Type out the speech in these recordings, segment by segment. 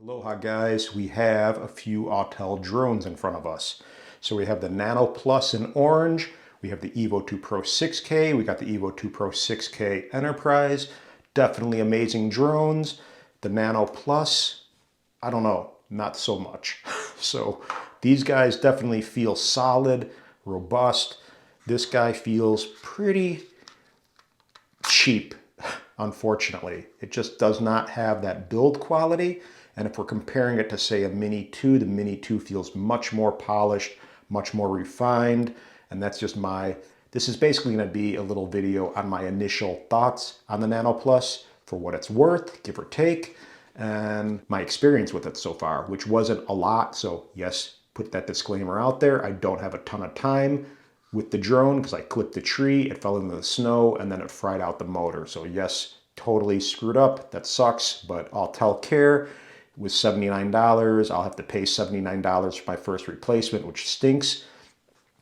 Aloha guys, we have a few Autel drones in front of us. So we have the Nano Plus in orange, we have the Evo 2 Pro 6K, we got the Evo 2 Pro 6K Enterprise, definitely amazing drones. The Nano Plus, I don't know, not so much. So these guys definitely feel solid, robust. This guy feels pretty cheap, unfortunately. It just does not have that build quality. And if we're comparing it to, say, a Mini 2, the Mini 2 feels much more polished, much more refined. And that's just this is basically going to be a little video on my initial thoughts on the Nano Plus for what it's worth, give or take, and my experience with it so far, which wasn't a lot. So yes, put that disclaimer out there. I don't have a ton of time with the drone because I clipped the tree, it fell into the snow, and then it fried out the motor. So yes, totally screwed up. That sucks, but Autel care. With $79, I'll have to pay $79 for my first replacement, which stinks.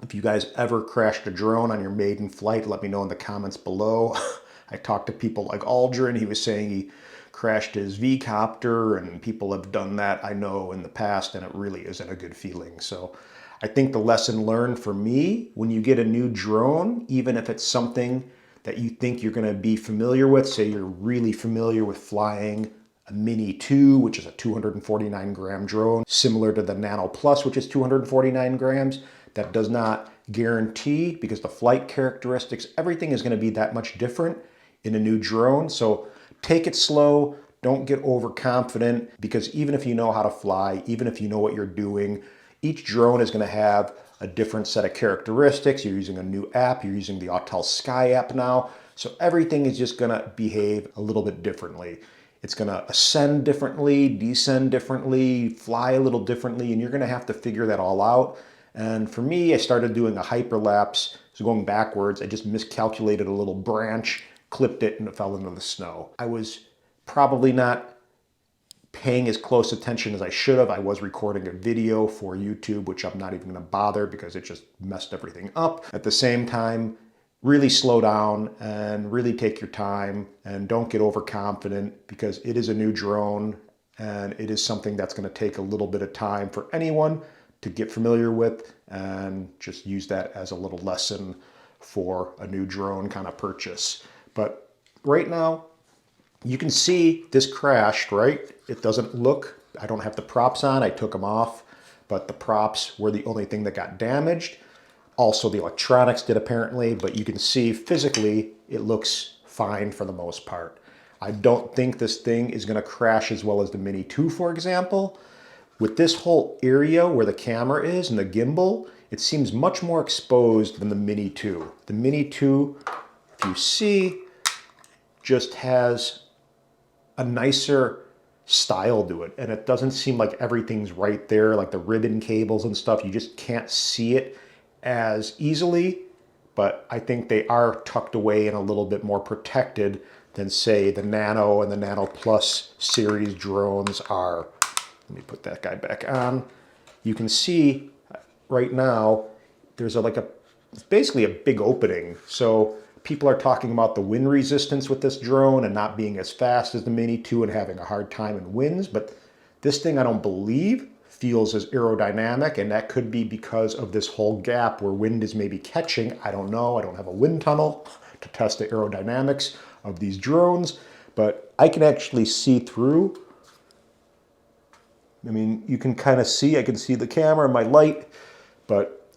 If you guys ever crashed a drone on your maiden flight, let me know in the comments below. I talked to people like Aldrin. He was saying he crashed his V-copter, and people have done that, I know, in the past, and it really isn't a good feeling. So I think the lesson learned for me, when you get a new drone, even if it's something that you think you're going to be familiar with, say you're really familiar with flying a Mini 2, which is a 249 gram drone, similar to the Nano Plus, which is 249 grams. That does not guarantee, because the flight characteristics, everything is going to be that much different in a new drone. So take it slow. Don't get overconfident, because even if you know how to fly, even if you know what you're doing, each drone is going to have a different set of characteristics. You're using a new app. You're using the Autel Sky app now. So everything is just going to behave a little bit differently. It's going to ascend differently, descend differently, fly a little differently, and you're going to have to figure that all out. And for me, I started doing a hyperlapse, so going backwards. I just miscalculated a little branch, clipped it, and it fell into the snow. I was probably not paying as close attention as I should have. I was recording a video for YouTube, which I'm not even going to bother because it just messed everything up. At the same time, really slow down and really take your time, and don't get overconfident, because it is a new drone and it is something that's going to take a little bit of time for anyone to get familiar with, and just use that as a little lesson for a new drone kind of purchase. But right now, you can see this crashed, right? It doesn't look, I don't have the props on, I took them off, but the props were the only thing that got damaged. Also, the electronics did apparently, but you can see physically it looks fine for the most part. I don't think this thing is going to crash as well as the Mini 2, for example. With this whole area where the camera is and the gimbal, it seems much more exposed than the Mini 2. The Mini 2, if you see, just has a nicer style to it, and it doesn't seem like everything's right there, like the ribbon cables and stuff. You just can't see it as easily, but I think they are tucked away and a little bit more protected than, say, the Nano and the Nano Plus series drones are. Let me put that guy back on. You can see right now there's it's basically a big opening. So people are talking about the wind resistance with this drone and not being as fast as the Mini 2 and having a hard time in winds, but this thing, I don't believe, feels as aerodynamic, and that could be because of this whole gap where wind is maybe catching. I don't know. I don't have a wind tunnel to test the aerodynamics of these drones, but I can actually see through. I mean, you can kind of see, I can see the camera and my light, but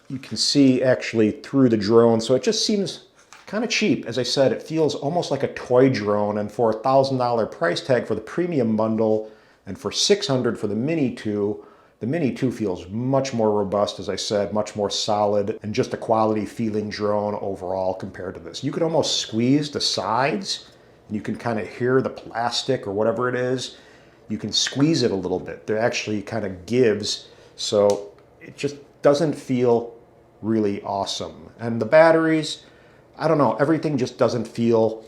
you can see actually through the drone. So it just seems kind of cheap. As I said, it feels almost like a toy drone, and for a $1,000 price tag for the premium bundle, and for $600 for the Mini 2, the Mini 2 feels much more robust, as I said, much more solid, and just a quality feeling drone overall compared to this. You could almost squeeze the sides, and you can kind of hear the plastic or whatever it is. You can squeeze it a little bit. It actually kind of gives, so it just doesn't feel really awesome. And the batteries, I don't know, everything just doesn't feel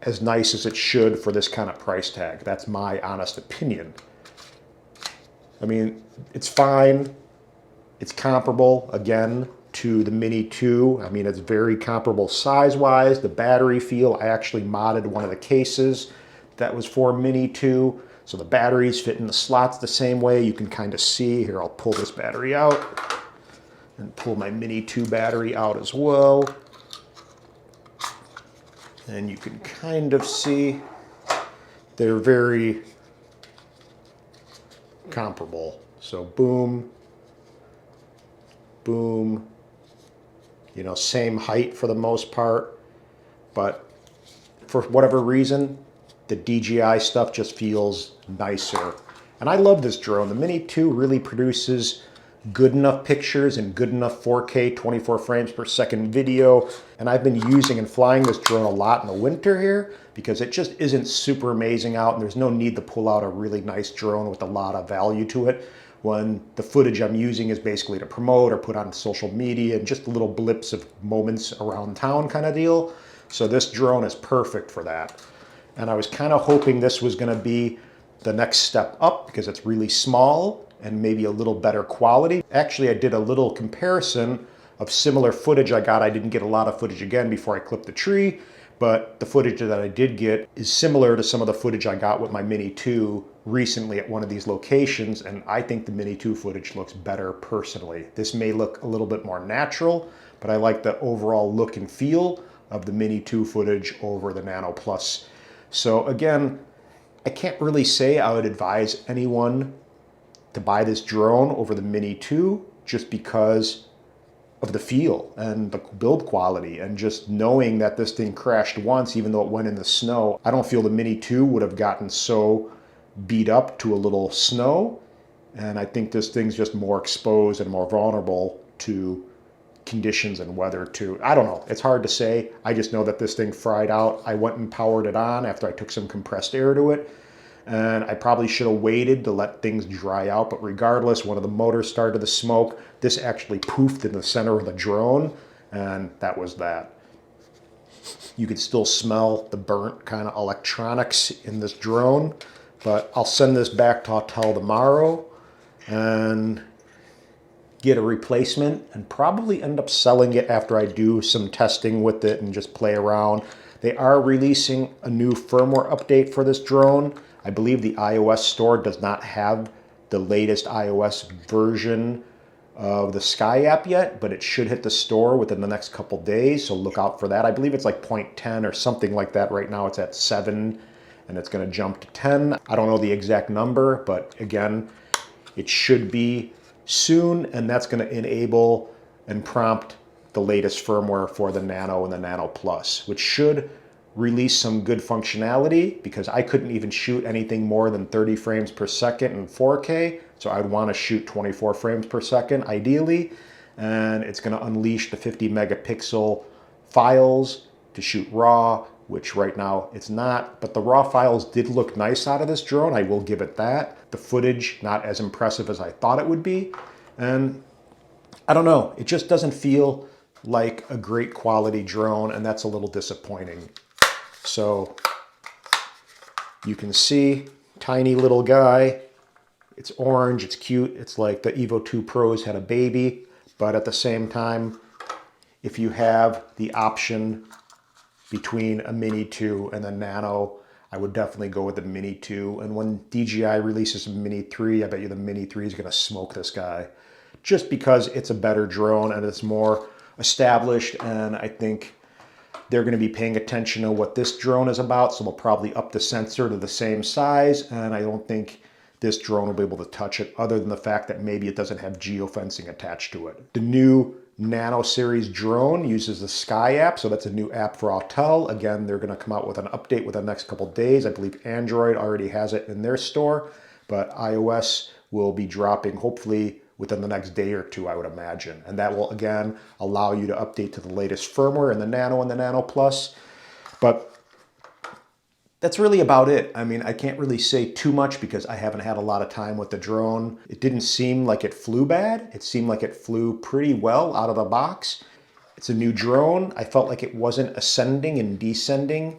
as nice as it should for this kind of price tag. That's my honest opinion. I mean, it's fine. It's comparable, again, to the Mini 2. I mean, it's very comparable size-wise. The battery feel, I actually modded one of the cases that was for Mini 2. So the batteries fit in the slots the same way. You can kind of see, here I'll pull this battery out and pull my Mini 2 battery out as well. And you can kind of see they're very comparable. So boom, boom, you know, same height for the most part, but for whatever reason, the DJI stuff just feels nicer. And I love this drone. The Mini 2 really produces good enough pictures and good enough 4K 24 frames per second video. And I've been using and flying this drone a lot in the winter here because it just isn't super amazing out, and there's no need to pull out a really nice drone with a lot of value to it when the footage I'm using is basically to promote or put on social media and just little blips of moments around town kind of deal. So this drone is perfect for that. And I was kind of hoping this was going to be the next step up because it's really small and maybe a little better quality. Actually, I did a little comparison of similar footage I got. I didn't get a lot of footage again before I clipped the tree, but the footage that I did get is similar to some of the footage I got with my Mini 2 recently at one of these locations, and I think the Mini 2 footage looks better personally. This may look a little bit more natural, but I like the overall look and feel of the Mini 2 footage over the Nano Plus. So again, I can't really say I would advise anyone to buy this drone over the Mini 2 just because of the feel and the build quality, and just knowing that this thing crashed once even though it went in the snow. I don't feel the Mini 2 would have gotten so beat up to a little snow, and I think this thing's just more exposed and more vulnerable to conditions and weather too. I don't know, it's hard to say. I just know that this thing fried out. I went and powered it on after I took some compressed air to it, and I probably should have waited to let things dry out, but regardless, one of the motors started to smoke. This actually poofed in the center of the drone, and that was that. You could still smell the burnt kind of electronics in this drone, but I'll send this back to Autel tomorrow and get a replacement and probably end up selling it after I do some testing with it and just play around. They are releasing a new firmware update for this drone. I believe the iOS store does not have the latest iOS version of the Sky app yet, but it should hit the store within the next couple days, so look out for that. I believe it's like 0.10 or something like that. Right now it's at 7 and it's going to jump to 10. I don't know the exact number, but again, it should be soon, and that's going to enable and prompt the latest firmware for the Nano and the Nano Plus, which should release some good functionality because I couldn't even shoot anything more than 30 frames per second in 4K. So I'd want to shoot 24 frames per second ideally. And it's going to unleash the 50 megapixel files to shoot RAW, which right now it's not. But the RAW files did look nice out of this drone. I will give it that. The footage, not as impressive as I thought it would be. And I don't know, it just doesn't feel like a great quality drone, and that's a little disappointing. So you can see, tiny little guy. It's orange, it's cute. It's like the Evo 2 Pros had a baby, but at the same time, if you have the option between a Mini 2 and the Nano, I would definitely go with the Mini 2. And when DJI releases a Mini 3, I bet you the Mini 3 is gonna smoke this guy. Just because it's a better drone and it's more established, and I think they're going to be paying attention to what this drone is about, so they'll probably up the sensor to the same size, and I don't think this drone will be able to touch it, other than the fact that maybe it doesn't have geofencing attached to it. The new Nano series drone uses the Sky app, so that's a new app for Autel. Again, they're going to come out with an update within the next couple days. I believe Android already has it in their store, but iOS will be dropping hopefully within the next day or two, I would imagine. And that will, again, allow you to update to the latest firmware in the Nano and the Nano Plus. But that's really about it. I mean, I can't really say too much because I haven't had a lot of time with the drone. It didn't seem like it flew bad. It seemed like it flew pretty well out of the box. It's a new drone. I felt like it wasn't ascending and descending,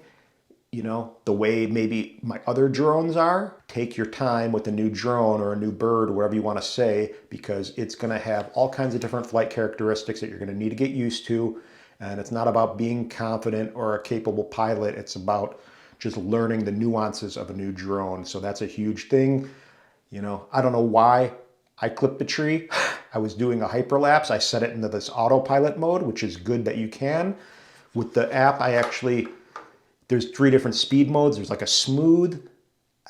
you know, the way maybe my other drones are. Take your time with a new drone or a new bird, or whatever you want to say, because it's going to have all kinds of different flight characteristics that you're going to need to get used to. And it's not about being confident or a capable pilot. It's about just learning the nuances of a new drone. So that's a huge thing. You know, I don't know why I clipped the tree. I was doing a hyperlapse. I set it into this autopilot mode, which is good that you can. With the app, there's 3 different speed modes. There's like a smooth,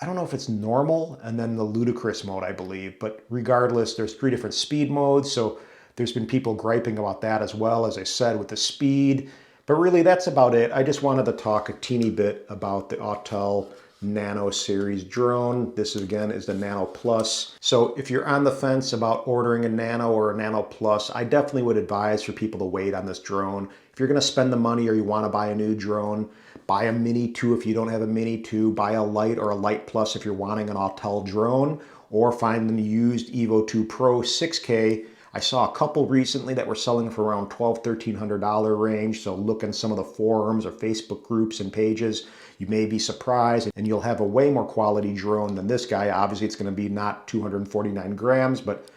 I don't know if it's normal, and then the ludicrous mode, I believe. But regardless, there's 3 different speed modes. So there's been people griping about that as well, as I said, with the speed. But really, that's about it. I just wanted to talk a teeny bit about the Autel Nano series drone. This again is the Nano Plus. So if you're on the fence about ordering a Nano or a Nano Plus, I definitely would advise for people to wait on this drone. If you're gonna spend the money or you wanna buy a new drone, buy a Mini 2 if you don't have a Mini 2, buy a Lite or a Lite Plus if you're wanting an Autel drone, or find the used Evo 2 Pro 6K. I saw a couple recently that were selling for around $1,200, $1,300 range, so look in some of the forums or Facebook groups and pages. You may be surprised, and you'll have a way more quality drone than this guy. Obviously, it's going to be not 249 grams, but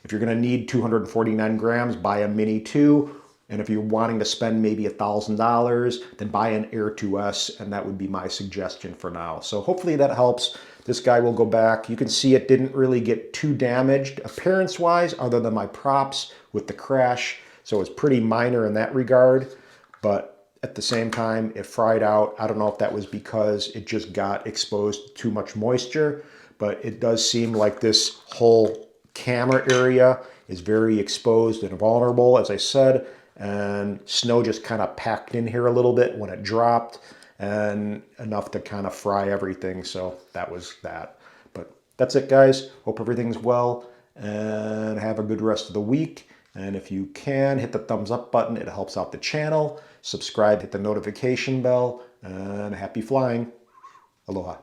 if you're going to need 249 grams, buy a Mini 2. And if you're wanting to spend maybe $1,000, then buy an Air 2S, and that would be my suggestion for now. So hopefully that helps. This guy will go back. You can see it didn't really get too damaged appearance-wise, other than my props with the crash. So it's pretty minor in that regard. But at the same time, it fried out. I don't know if that was because it just got exposed to too much moisture, but it does seem like this whole camera area is very exposed and vulnerable, as I said. And snow just kind of packed in here a little bit when it dropped, and enough to kind of fry everything. So that was that. But that's it, guys. Hope everything's well, and have a good rest of the week. And if you can, hit the thumbs up button. It helps out the channel. Subscribe, hit the notification bell, and happy flying. Aloha.